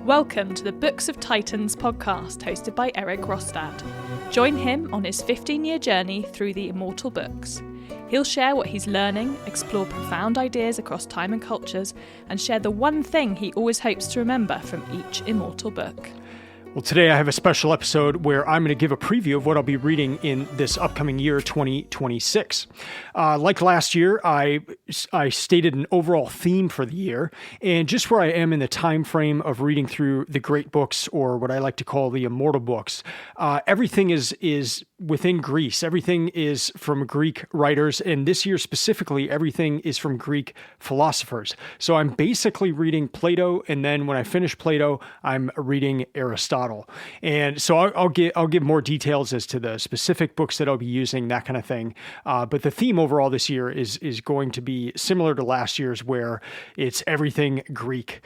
Welcome to the Books of Titans podcast, hosted by Eric Rostad. Join him on his 15-year journey through the immortal books. He'll share what he's learning, explore profound ideas across time and cultures, and share the one thing he always hopes to remember from each immortal book. Well, today I have a special episode where I'm going to give a preview of what I'll be reading in this upcoming year, 2026. Like last year, I stated an overall theme for the year, and just where I am in the time frame of reading through the great books, or what I like to call the immortal books. Everything is within Greece. Everything is from Greek writers, and this year specifically, everything is from Greek philosophers. So I'm basically reading Plato, and then when I finish Plato, I'm reading Aristotle. And so I'll give more details as to the specific books that I'll be using, that kind of thing. But the theme overall this year is going to be similar to last year's, where it's everything Greek.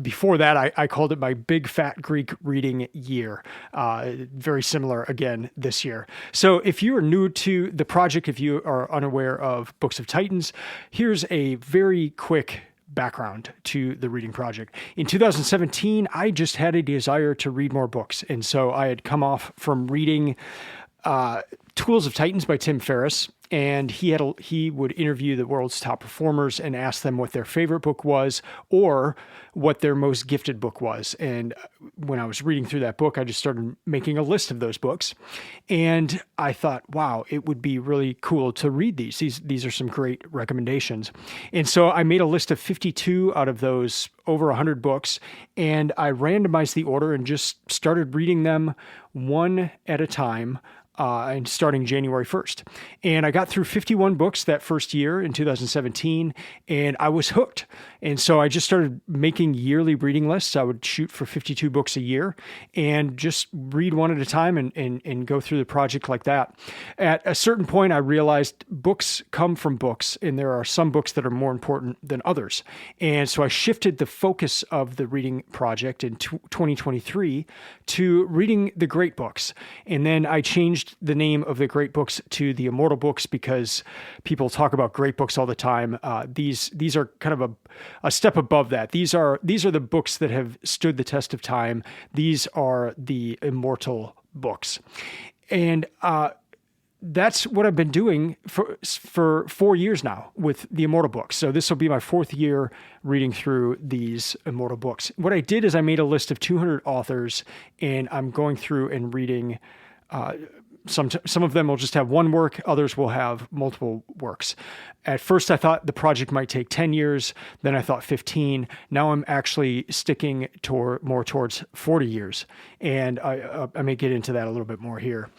Before that, I called it my big fat Greek reading year. Very similar again this year. So if you are new to the project, if you are unaware of Books of Titans, here's a very quick background to the reading project. In 2017, I just had a desire to read more books. And so I had come off from reading Tools of Titans by Tim Ferriss, and he would interview the world's top performers and ask them what their favorite book was or what their most gifted book was. And when I was reading through that book, I just started making a list of those books. And I thought, wow, it would be really cool to read these. These are some great recommendations. And so I made a list of 52 out of those over 100 books, and I randomized the order and just started reading them one at a time. And starting January 1st. And I got through 51 books that first year in 2017, and I was hooked. And so I just started making yearly reading lists. I would shoot for 52 books a year and just read one at a time and go through the project like that. At a certain point, I realized books come from books, and there are some books that are more important than others. And so I shifted the focus of the reading project in 2023 to reading the great books. And then I changed the name of the great books to the immortal books because people talk about great books all the time. These are kind of a step above that. These are the books that have stood the test of time. These are the immortal books. And that's what I've been doing for 4 years now with the immortal books. So this will be my fourth year reading through these immortal books. What I did is I made a list of 200 authors, and I'm going through and reading some of them will just have one work, others will have multiple works. At first, I thought the project might take 10 years, then I thought 15. Now I'm actually sticking more towards 40 years, and I may get into that a little bit more here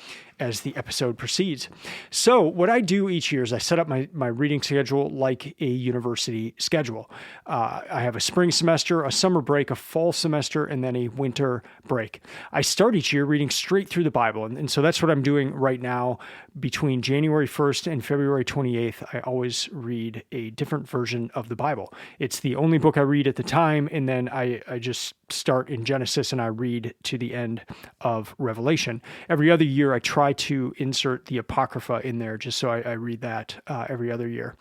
as the episode proceeds. So what I do each year is I set up my reading schedule like a university schedule. I have a spring semester, a summer break, a fall semester, and then a winter break. I start each year reading straight through the Bible, and so that's what I'm doing right now. Between January 1st and February 28th, I always read a different version of the Bible. It's the only book I read at the time, and then I just start in Genesis and I read to the end of Revelation. Every other year, I try to insert the Apocrypha in there just so I read that every other year.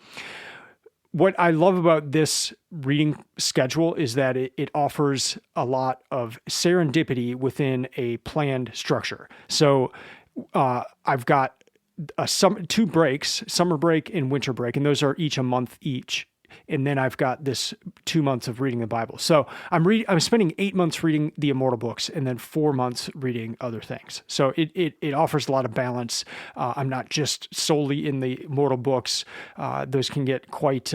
What I love about this reading schedule is that it offers a lot of serendipity within a planned structure. So I've got two breaks, summer break and winter break, and those are each a month each. And then I've got this 2 months of reading the Bible. So I'm spending 8 months reading the immortal books and then 4 months reading other things. So it offers a lot of balance. I'm not just solely in the immortal books. Those can get quite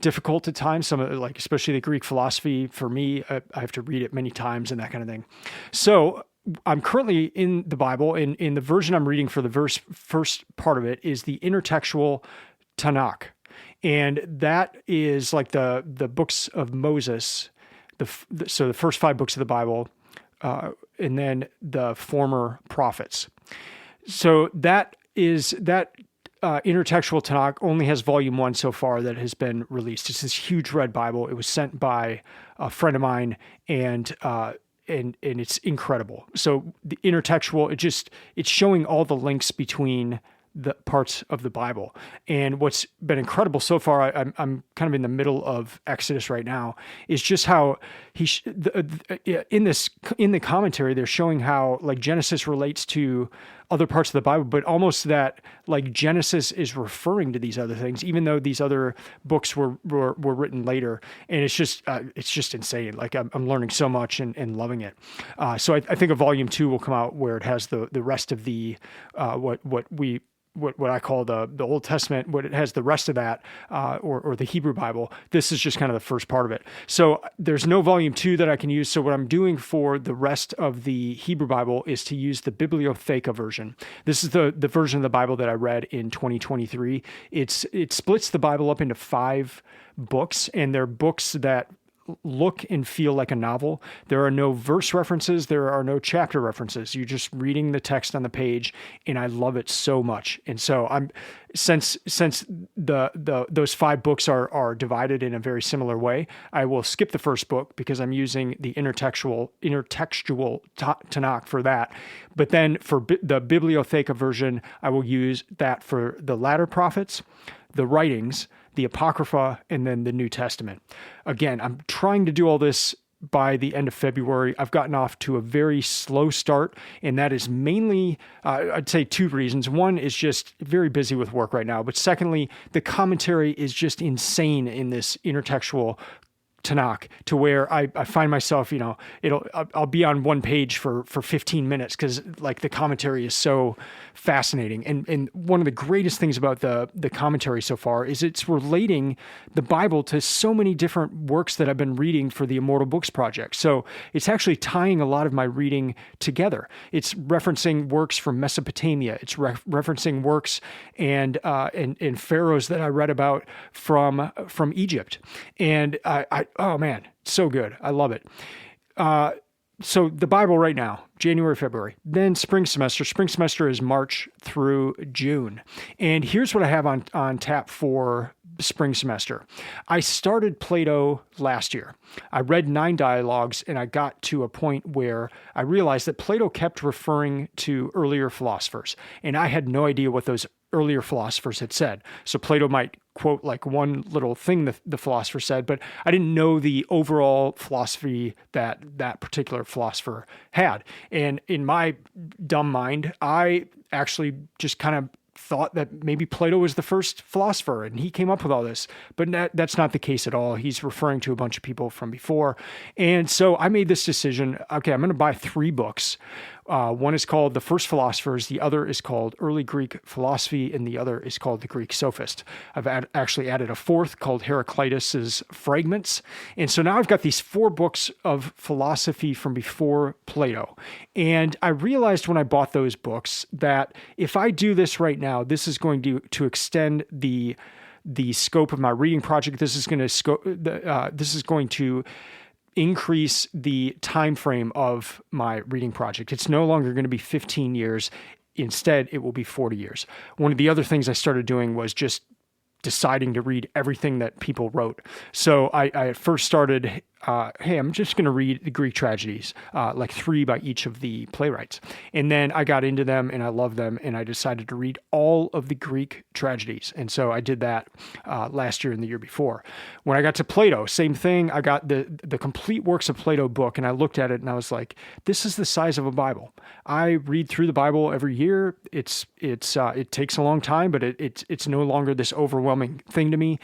difficult at times. Some of like, especially the Greek philosophy for me, I have to read it many times and that kind of thing. So I'm currently in the Bible, and in the version I'm reading for the first part of it is the Intertextual Tanakh. And that is like the books of Moses, so the first 5 books of the Bible, and then the former prophets. So that Intertextual Tanakh only has volume 1 so far that has been released. It's this huge red Bible. It was sent by a friend of mine, and it's incredible. So the intertextual, it's showing all the links between the parts of the Bible. And what's been incredible so far, I'm kind of in the middle of Exodus right now, is just how in the commentary they're showing how like Genesis relates to other parts of the Bible, but almost that like Genesis is referring to these other things, even though these other books were written later. And it's just insane. Like I'm learning so much and loving it. So I think a volume 2 will come out where it has the rest of the what I call the Old Testament, what it has the rest of that, or the Hebrew Bible. This is just kind of the first part of it. So there's no volume 2 that I can use. So what I'm doing for the rest of the Hebrew Bible is to use the Bibliotheca version. This is the version of the Bible that I read in 2023. It splits the Bible up into 5 books, and they're books that look and feel like a novel. There are no verse references. There are no chapter references. You're just reading the text on the page, and I love it so much. And so since those 5 books are divided in a very similar way, I will skip the first book because I'm using the intertextual Tanakh for that. But then for the Bibliotheca version, I will use that for the latter prophets, the writings, the Apocrypha, and then the New Testament. Again, I'm trying to do all this by the end of February. I've gotten off to a very slow start, and that is mainly, I'd say 2 reasons. One is just very busy with work right now, but secondly, the commentary is just insane in this intertextual Tanakh, to where I find myself, I'll be on one page for 15 minutes because like the commentary is so fascinating. And one of the greatest things about the commentary so far is it's relating the Bible to so many different works that I've been reading for the Immortal Books Project. So it's actually tying a lot of my reading together. It's referencing works from Mesopotamia. It's referencing works and pharaohs that I read about from Egypt. And oh man, so good. I love it. So the Bible right now, January, February, then spring semester. Spring semester is March through June. And here's what I have on tap for spring semester. I started Plato last year. I read 9 dialogues, and I got to a point where I realized that Plato kept referring to earlier philosophers, and I had no idea what those earlier philosophers had said. So Plato might quote like one little thing the philosopher said, but I didn't know the overall philosophy that particular philosopher had. And in my dumb mind, I actually just kind of thought that maybe Plato was the first philosopher and he came up with all this, but that's not the case at all. He's referring to a bunch of people from before. And so I made this decision, okay, I'm going to buy 3 books. One is called The First Philosophers, the other is called Early Greek Philosophy, and the other is called The Greek Sophist. I've actually added a 4th called Heraclitus's Fragments. And so now I've got these 4 books of philosophy from before Plato. And I realized when I bought those books that if I do this right now, this is going to extend the scope of my reading project. This is going to increase the time frame of my reading project. It's no longer going to be 15 years. Instead, it will be 40 years. One of the other things I started doing was just deciding to read everything that people wrote. So I first started, hey, I'm just going to read the Greek tragedies, like 3 by each of the playwrights. And then I got into them and I loved them, and I decided to read all of the Greek tragedies. And so I did that last year and the year before. When I got to Plato, same thing. I got the complete works of Plato book, and I looked at it and I was like, this is the size of a Bible. I read through the Bible every year. It takes a long time, but it's no longer this overwhelming thing to me.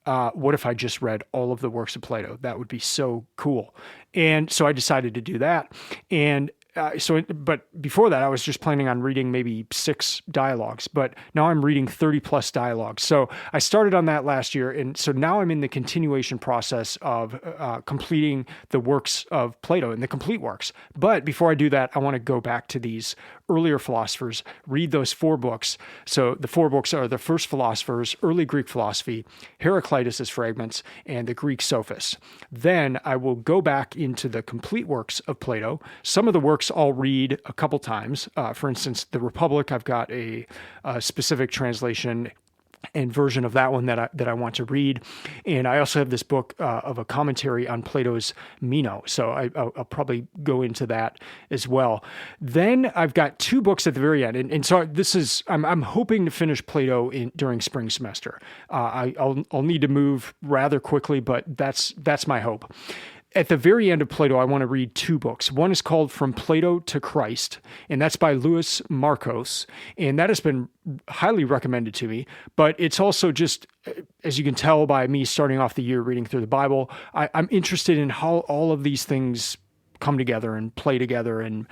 What if I just read all of the works of Plato? That would be so cool. And so I decided to do that. And but before that, I was just planning on reading maybe 6 dialogues, but now I'm reading 30 plus dialogues. So I started on that last year. And so now I'm in the continuation process of completing the works of Plato and the complete works. But before I do that, I want to go back to these earlier philosophers, read those 4 books. So the 4 books are The First Philosophers, Early Greek Philosophy, Heraclitus's Fragments, and the Greek Sophists. Then I will go back into the complete works of Plato. Some of the works I'll read a couple times. For instance, The Republic, I've got a specific translation and version of that one that I want to read. And I also have this book of a commentary on Plato's Meno. So I'll probably go into that as well. Then I've got 2 books at the very end. And so I'm hoping to finish Plato during spring semester. I'll need to move rather quickly, but that's my hope. At the very end of Plato, I want to read 2 books. One is called From Plato to Christ, and that's by Louis Marcos, and that has been highly recommended to me. But it's also just, as you can tell by me starting off the year reading through the Bible, I'm interested in how all of these things come together and play together and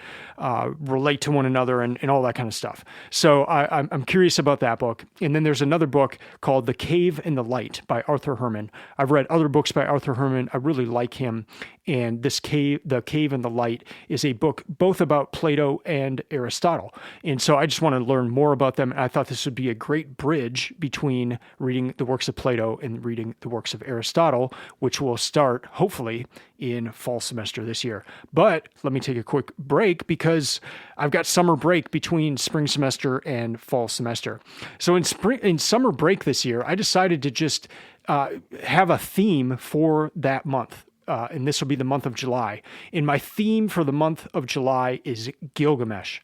relate to one another and all that kind of stuff. So I'm curious about that book. And then there's another book called The Cave and the Light by Arthur Herman. I've read other books by Arthur Herman. I really like him. And The Cave and the Light is a book both about Plato and Aristotle. And so I just want to learn more about them. And I thought this would be a great bridge between reading the works of Plato and reading the works of Aristotle, which will start, hopefully, in fall semester this year. But let me take a quick break because I've got summer break between spring semester and fall semester. So in summer break this year, I decided to just have a theme for that month. And this will be the month of July. And my theme for the month of July is Gilgamesh.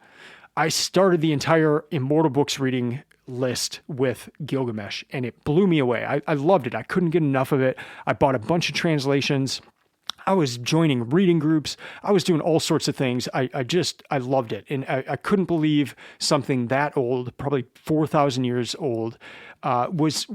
I started the entire Immortal Books reading list with Gilgamesh, and it blew me away. I loved it. I couldn't get enough of it. I bought a bunch of translations. I was joining reading groups. I was doing all sorts of things. I loved it. And I couldn't believe something that old, probably 4,000 years old, was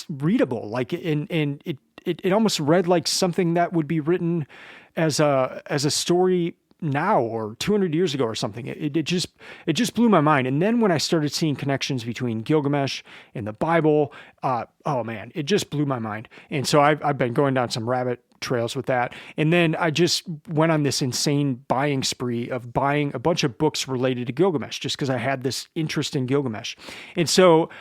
readable. Like, and it almost read like something that would be written as a story now or 200 years ago or something. It just blew my mind. And then when I started seeing connections between Gilgamesh and the Bible, oh man, it just blew my mind. And so I've been going down some rabbit trails with that. And then I just went on this insane buying spree of buying a bunch of books related to Gilgamesh just because I had this interest in Gilgamesh. And so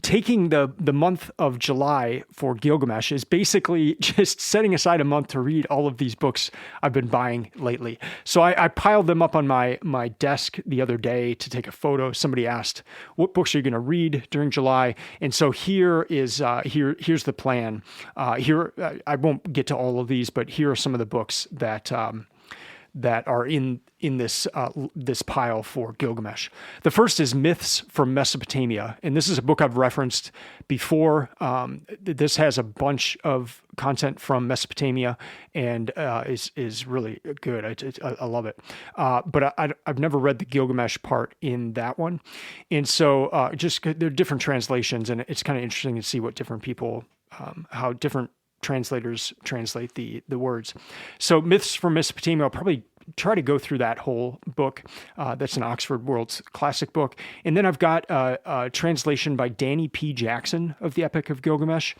taking the month of July for Gilgamesh is basically just setting aside a month to read all of these books I've been buying lately. So I piled them up on my desk the other day to take a photo. Somebody asked, what books are you going to read during July? And so here's the plan. Here I won't get to all of these, but here are some of the books that are in this pile for Gilgamesh. The first is Myths from Mesopotamia, and this is a book I've referenced before. This has a bunch of content from Mesopotamia and is really good. I love it. But I've never read the Gilgamesh part in that one, and so just there are different translations, and it's kind of interesting to see what different people, how different translators translate the words. So Myths from Mesopotamia, I'll probably try to go through that whole book. That's an Oxford World's Classic book. And then I've got a translation by Danny P. Jackson of the Epic of Gilgamesh.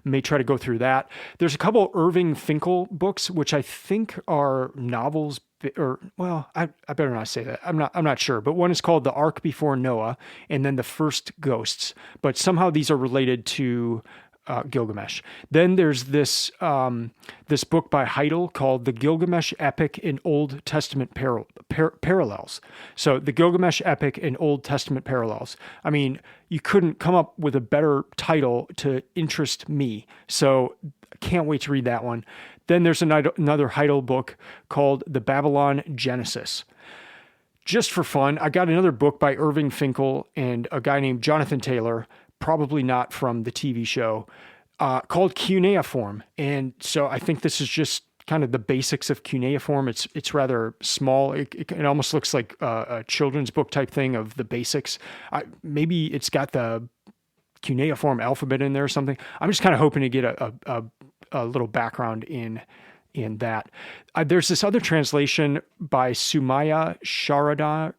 May try to go through that. There's a couple Irving Finkel books, which I think are novels, or, well, I better not say that. I'm not sure. But one is called The Ark Before Noah, and then The First Ghosts. But somehow these are related to Gilgamesh. Then there's this book by Heidel called The Gilgamesh Epic in Old Testament Parallels. So the Gilgamesh Epic in Old Testament Parallels. I mean, you couldn't come up with a better title to interest me. So I can't wait to read that one. Then there's another Heidel book called The Babylon Genesis. Just for fun, I got another book by Irving Finkel and a guy named Jonathan Taylor, probably not from the TV show, called Cuneiform. And so I think this is just kind of the basics of cuneiform. It's rather small. It almost looks like a children's book type thing of the basics. Maybe it's got the cuneiform alphabet in there or something. I'm just kind of hoping to get a little background in that. There's this other translation by Sumaya Sharandan.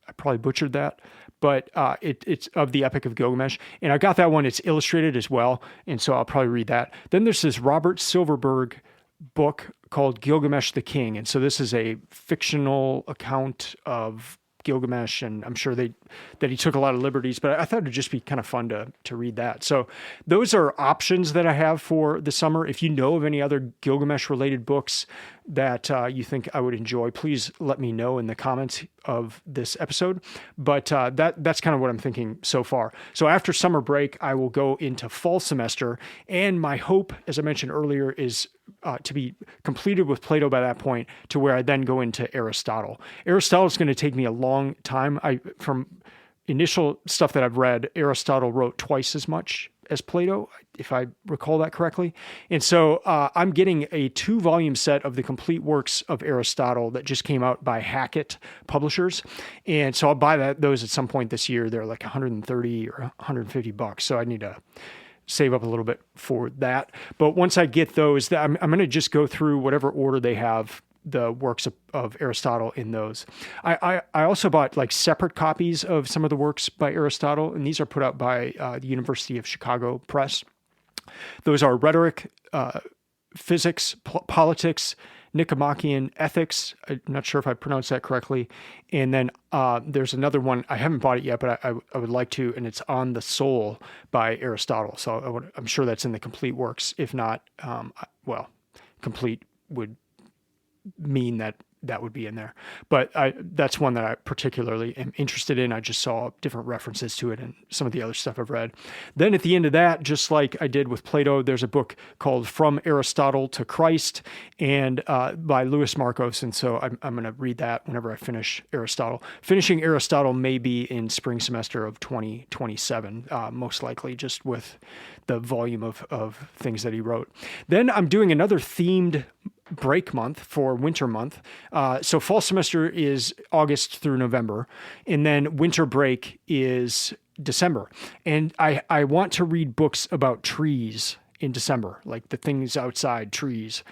I probably butchered that. But it's of the Epic of Gilgamesh. And I got that one. It's illustrated as well. And so I'll probably read that. Then there's this Robert Silverberg book called Gilgamesh the King. And so this is a fictional account of Gilgamesh, and I'm sure that he took a lot of liberties, but I thought it'd just be kind of fun to read that. So those are options that I have for the summer. If you know of any other Gilgamesh-related books that you think I would enjoy, please let me know in the comments of this episode. But that's kind of what I'm thinking so far. So after summer break, I will go into fall semester, and my hope, as I mentioned earlier, is to be completed with Plato by that point, to where I then go into Aristotle. Aristotle is going to take me a long time. From initial stuff that I've read, Aristotle wrote twice as much as Plato, if I recall that correctly. And so I'm getting a 2-volume set of the complete works of Aristotle that just came out by Hackett Publishers. And so I'll buy those at some point this year. They're like $130 or $150. So I need to save up a little bit for that. But once I get those, I'm going to just go through whatever order they have the works of Aristotle in those. I also bought like separate copies of some of the works by Aristotle, and these are put out by the University of Chicago Press. Those are Rhetoric, Physics, Politics, Nicomachean Ethics. I'm not sure if I pronounced that correctly. And then there's another one. I haven't bought it yet, but I would like to, and it's On the Soul by Aristotle. So I'm sure that's in the complete works. If not, complete would mean that would be in there. But that's one that I particularly am interested in. I just saw different references to it and some of the other stuff I've read. Then at the end of that, just like I did with Plato, there's a book called From Aristotle to Christ, and by Louis Marcos. And so I'm going to read that whenever I finish Aristotle. Finishing Aristotle may be in spring semester of 2027, most likely, just with the volume of things that he wrote. Then I'm doing another themed break month for winter month. So fall semester is August through November, and then winter break is December. And I want to read books about trees in December, like the things outside, trees.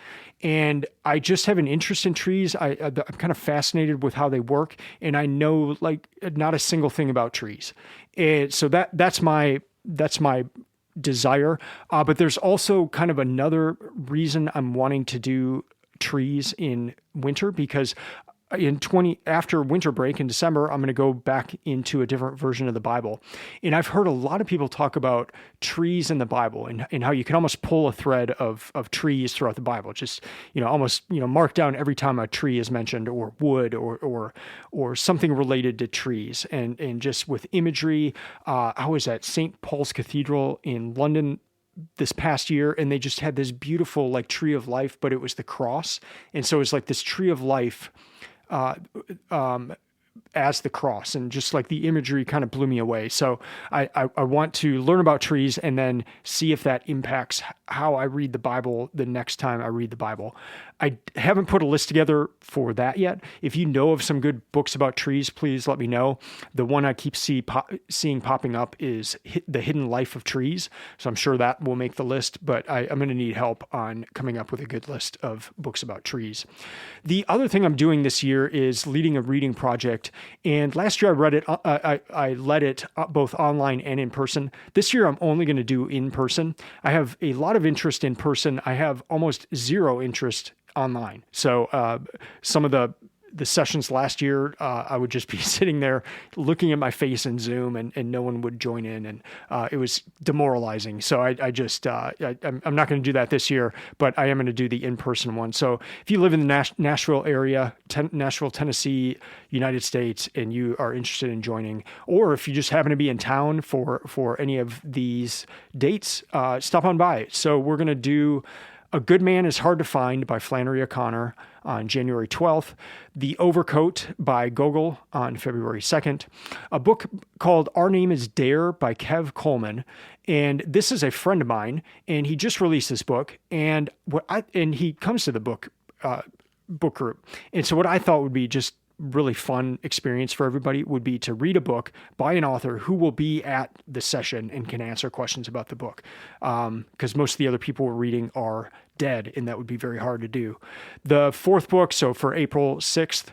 And I just have an interest in trees. I'm kind of fascinated with how they work, and I know like not a single thing about trees. And so that's my desire. But there's also kind of another reason I'm wanting to do trees in winter, because after winter break in December, I'm going to go back into a different version of the Bible. And I've heard a lot of people talk about trees in the Bible and how you can almost pull a thread of trees throughout the Bible. Just, almost, mark down every time a tree is mentioned, or wood, or something related to trees. And just with imagery, I was at St. Paul's Cathedral in London this past year, and they just had this beautiful like tree of life, but it was the cross. And so it's like this tree of life as the cross, and just like the imagery kind of blew me away. So I want to learn about trees and then see if that impacts how I read the Bible the next time I read the Bible. I haven't put a list together for that yet. If you know of some good books about trees, please let me know. The one I keep seeing popping up is The Hidden Life of Trees. So I'm sure that will make the list, but I'm going to need help on coming up with a good list of books about trees. The other thing I'm doing this year is leading a reading project. And last year I read it. I led it both online and in person. This year I'm only going to do in person. I have a lot of interest in person. I have almost zero interest online. So some of the sessions last year, I would just be sitting there looking at my face in Zoom, and no one would join in, and it was demoralizing. So I'm not going to do that this year, but I am going to do the in-person one. So if you live in the Nashville area, Nashville, Tennessee, United States, and you are interested in joining, or if you just happen to be in town for any of these dates, stop on by. So we're going to do A Good Man is Hard to Find by Flannery O'Connor on January 12th, The Overcoat by Gogol on February 2nd, a book called Our Name is Dare by Kev Coleman. And this is a friend of mine, and he just released this book, and he comes to the book group. And so what I thought would be just really fun experience for everybody would be to read a book by an author who will be at the session and can answer questions about the book. Because most of the other people we're reading are dead, and that would be very hard to do. The fourth book, so for April 6th,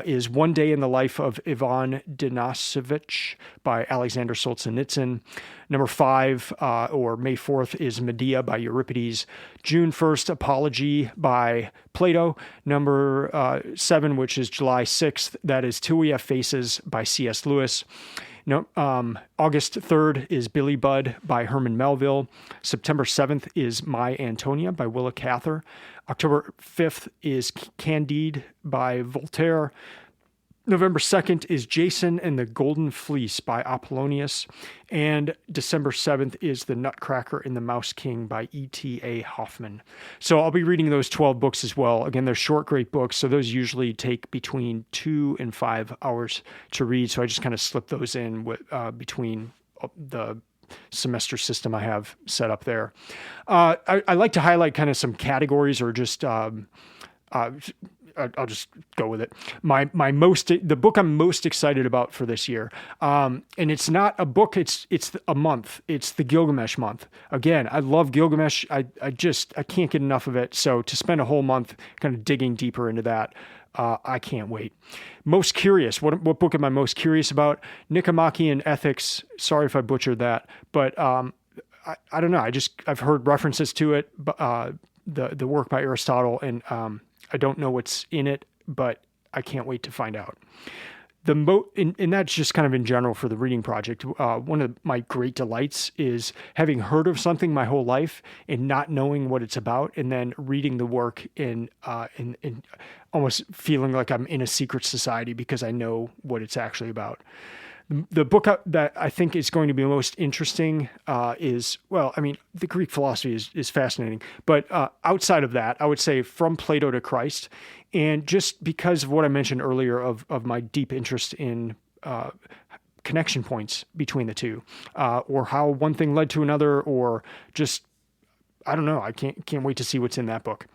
is One Day in the Life of Ivan Denisovich by Alexander Solzhenitsyn. Number 5, or May 4th, is Medea by Euripides. June 1st, Apology by Plato. Number 7, which is July 6th, that is Till We Have Faces by C.S. Lewis. No, August 3rd is Billy Budd by Herman Melville. September 7th is My Antonia by Willa Cather. October 5th is Candide by Voltaire. November 2nd is Jason and the Golden Fleece by Apollonius. And December 7th is The Nutcracker and the Mouse King by E.T.A. Hoffman. So I'll be reading those 12 books as well. Again, they're short, great books, so those usually take between 2 and 5 hours to read. So I just kind of slip those in with, between the semester system I have set up there. I like to highlight kind of some categories or just... I'll just go with it. The book I'm most excited about for this year, and it's not a book. It's a month. It's the Gilgamesh month. Again, I love Gilgamesh. I can't get enough of it. So to spend a whole month kind of digging deeper into that, I can't wait. Most curious. What book am I most curious about? Nicomachean Ethics. Sorry if I butchered that, but I don't know. I've heard references to it. The work by Aristotle, and I don't know what's in it, but I can't wait to find out. And that's just kind of in general for the reading project. One of my great delights is having heard of something my whole life and not knowing what it's about, and then reading the work and almost feeling like I'm in a secret society because I know what it's actually about. The book that I think is going to be most interesting is, the Greek philosophy is fascinating, but outside of that, I would say From Plato to Christ. And just because of what I mentioned earlier of my deep interest in connection points between the two, or how one thing led to another, or just, I don't know, I can't wait to see what's in that book.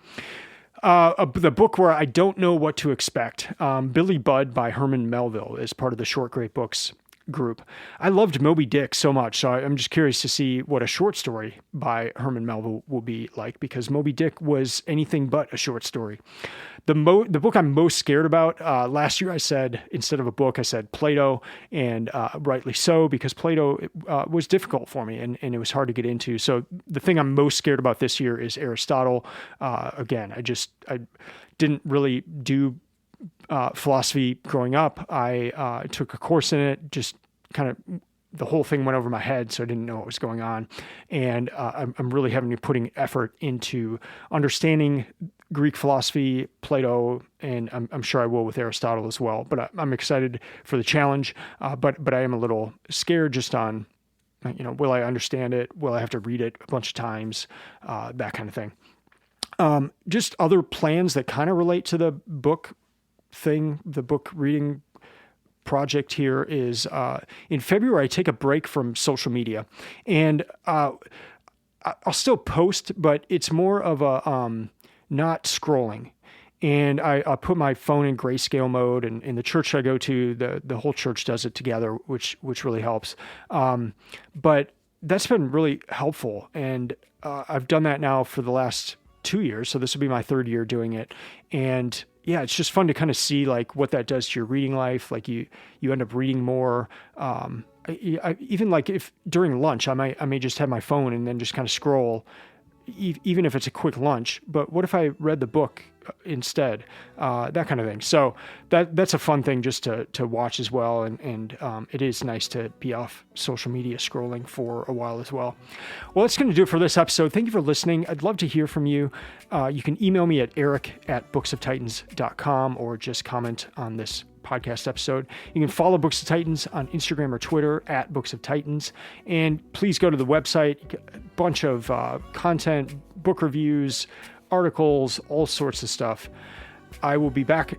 The book where I don't know what to expect, Billy Budd by Herman Melville is part of the Short Great Books group. I loved Moby Dick so much, so I'm just curious to see what a short story by Herman Melville will be like, because Moby Dick was anything but a short story. The book I'm most scared about, last year I said, instead of a book, I said Plato, and rightly so, because Plato was difficult for me, and it was hard to get into. So the thing I'm most scared about this year is Aristotle. Again, I didn't really do philosophy growing up. I took a course in it, just kind of the whole thing went over my head, so I didn't know what was going on. And I'm really having to putting effort into understanding Greek philosophy, Plato, and I'm sure I will with Aristotle as well. But I'm excited for the challenge, but I am a little scared just on, will I understand it? Will I have to read it a bunch of times? That kind of thing. Just other plans that kind of relate to the book thing, the book reading project here is in February, I take a break from social media, and I'll still post, but it's more of a not scrolling. And I put my phone in grayscale mode, and in the church I go to, the whole church does it together, which really helps. But that's been really helpful, and I've done that now for the last 2 years, so this will be my third year doing it. And yeah, it's just fun to kind of see like what that does to your reading life. Like you end up reading more. Even like if during lunch, I may just have my phone and then just kind of scroll, even if it's a quick lunch. But what if I read the book instead? That kind of thing. So that's a fun thing just to watch as well. And it is nice to be off social media scrolling for a while as well. Well, that's going to do it for this episode. Thank you for listening. I'd love to hear from you. You can email me at eric@booksoftitans.com, or just comment on this podcast episode. You can follow Books of Titans on Instagram or Twitter at Books of Titans. And please go to the website. A bunch of content, book reviews, articles, all sorts of stuff. I will be back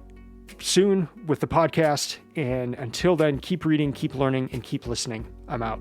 soon with the podcast. And until then, keep reading, keep learning, and keep listening. I'm out.